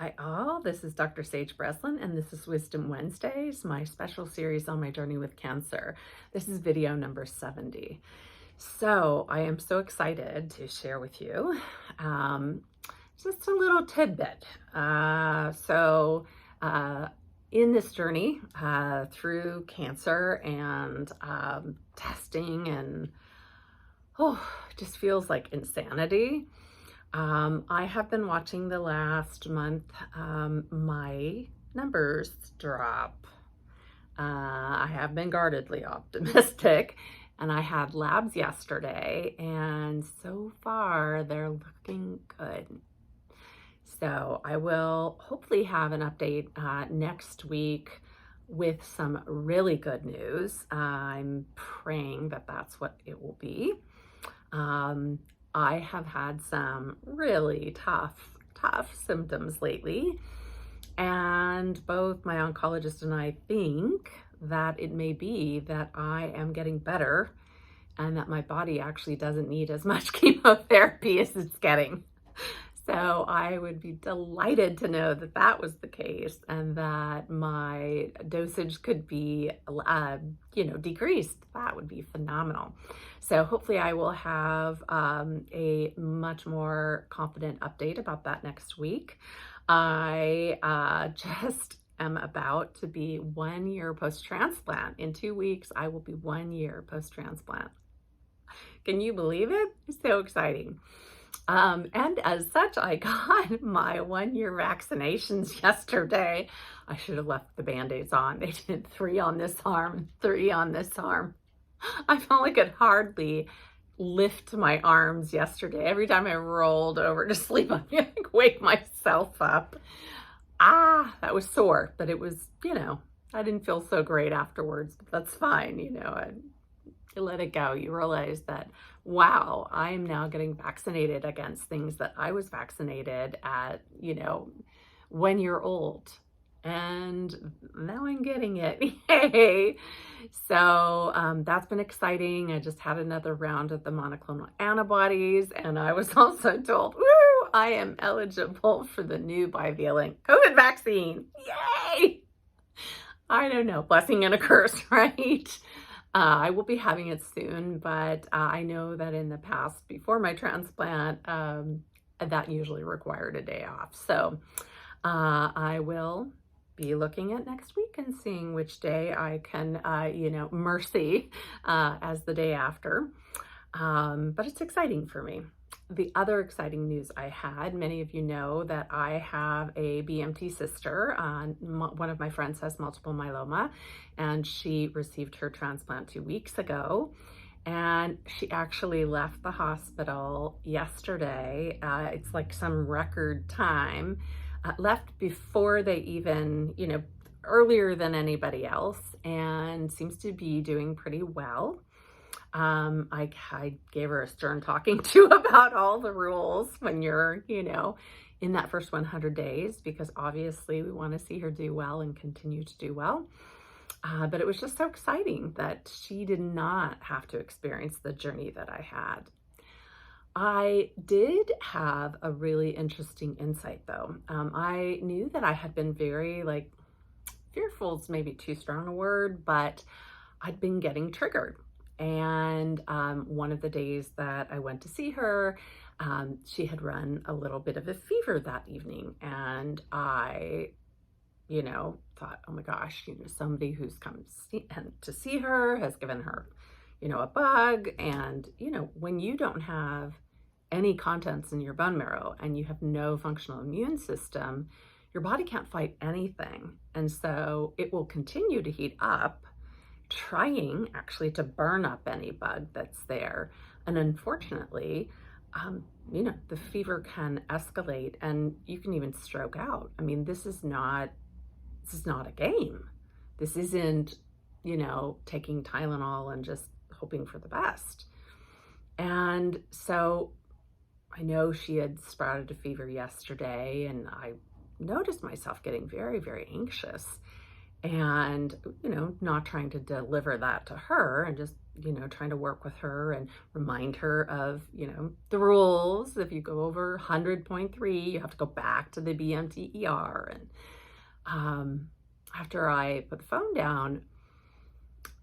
Hi all, this is Dr. Sage Breslin and this is Wisdom Wednesdays, my special series on my journey with cancer. This is video number 70. So I am so excited to share with you just a little tidbit. In this journey through cancer and testing and it just feels like insanity. I have been watching the last month, my numbers drop. I have been guardedly optimistic, and I had labs yesterday, and so far they're looking good. So I will hopefully have an update next week with some really good news. I'm praying that that's what it will be. I have had some really tough symptoms lately, and both my oncologist and I think that it may be that I am getting better and that my body actually doesn't need as much chemotherapy as it's getting. So I would be delighted to know that that was the case and that my dosage could be, decreased. That would be phenomenal. So hopefully I will have a much more confident update about that next week. I just am about to be 1 year post-transplant. In 2 weeks, I will be 1 year post-transplant. Can you believe it? It's so exciting. And as such, I got my 1 year vaccinations yesterday. I should have left the Band-Aids on. They did 3 on this arm, 3 on this arm. I felt like I could hardly lift my arms yesterday. Every time I rolled over to sleep, I'd like wake myself up. That was sore, but it was, I didn't feel so great afterwards, but that's fine. You let it go. You realize that, wow, I am now getting vaccinated against things that I was vaccinated at, 1 year old. And now I'm getting it. Yay. So that's been exciting. I just had another round of the monoclonal antibodies, and I was also told, woo, I am eligible for the new bivalent COVID vaccine. Yay! I don't know, blessing and a curse, right? I will be having it soon, but I know that in the past, before my transplant, that usually required a day off. So I will be looking at next week and seeing which day I can, mercy as the day after. But it's exciting for me. The other exciting news I had, many of you know that I have a BMT sister. One of my friends has multiple myeloma, and she received her transplant 2 weeks ago. And she actually left the hospital yesterday. It's like some record time. Left before they even, earlier than anybody else, and seems to be doing pretty well. I gave her a stern talking to about all the rules when you're, in that first 100 days, because obviously we want to see her do well and continue to do well. But it was just so exciting that she did not have to experience the journey that I had. I did have a really interesting insight though. I knew that I had been very fearful is maybe too strong a word, but I'd been getting triggered. And one of the days that I went to see her, she had run a little bit of a fever that evening. And I, thought, oh my gosh, somebody who's come to see her has given her, a bug. And, when you don't have any contents in your bone marrow and you have no functional immune system, your body can't fight anything. And so it will continue to heat up, trying actually to burn up any bug that's there. And unfortunately, the fever can escalate and you can even stroke out. I mean, this is not a game. This isn't, taking Tylenol and just hoping for the best. And so I know she had sprouted a fever yesterday, and I noticed myself getting very, very anxious. and, not trying to deliver that to her, and just, trying to work with her and remind her of, the rules. If you go over 100.3, you have to go back to the BMTER. And after I put the phone down,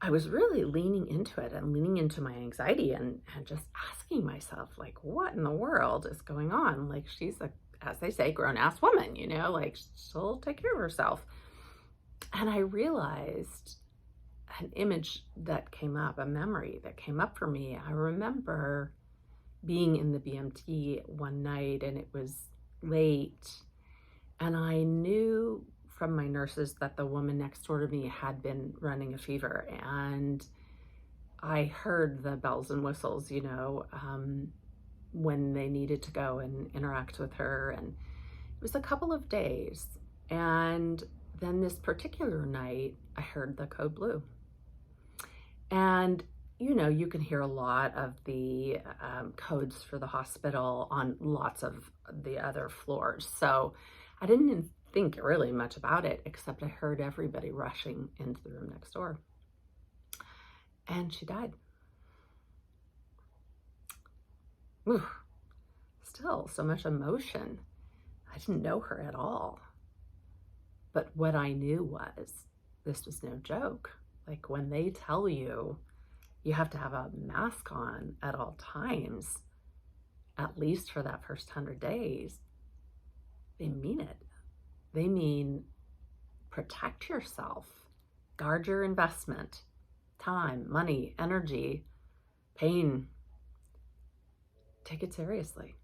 I was really leaning into it and leaning into my anxiety, and just asking myself, like, what in the world is going on? Like, she's a, as they say, grown-ass woman, like, she'll take care of herself. And I realized an image that came up, a memory that came up for me. I remember being in the BMT one night, and it was late, and I knew from my nurses that the woman next door to me had been running a fever, and I heard the bells and whistles, when they needed to go and interact with her. And it was a couple of days. And then this particular night, I heard the code blue. And, you can hear a lot of the codes for the hospital on lots of the other floors. So I didn't think really much about it, except I heard everybody rushing into the room next door. And she died. Whew. Still, so much emotion. I didn't know her at all. But what I knew was, this was no joke. Like, when they tell you you have to have a mask on at all times, at least for that first 100 days, they mean it. They mean protect yourself, guard your investment, time, money, energy, pain. Take it seriously.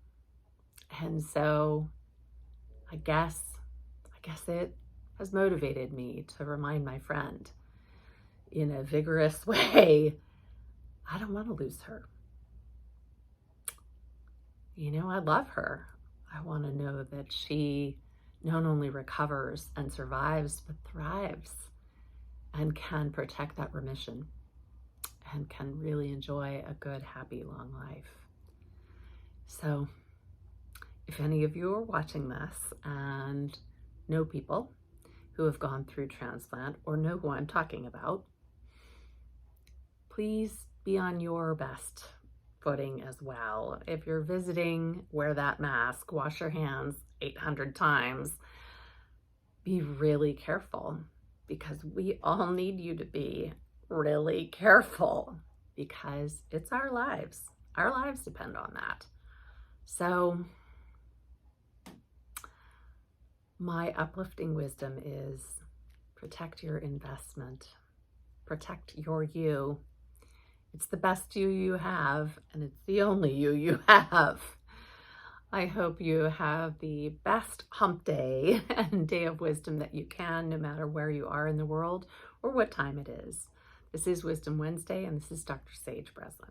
And so I guess it has motivated me to remind my friend in a vigorous way, I don't want to lose her. I love her. I want to know that she not only recovers and survives, but thrives and can protect that remission and can really enjoy a good, happy, long life. So if any of you are watching this and know people who have gone through transplant or know who I'm talking about, please be on your best footing as well. If you're visiting, wear that mask, wash your hands 800 times. Be really careful, because we all need you to be really careful, because it's our lives. Our lives depend on that. So my uplifting wisdom is protect your investment, protect your you. It's the best you have, and it's the only you have. I hope you have the best hump day and day of wisdom that you can, no matter where you are in the world or what time it is. This is Wisdom Wednesday, and this is Dr. Sage Breslin.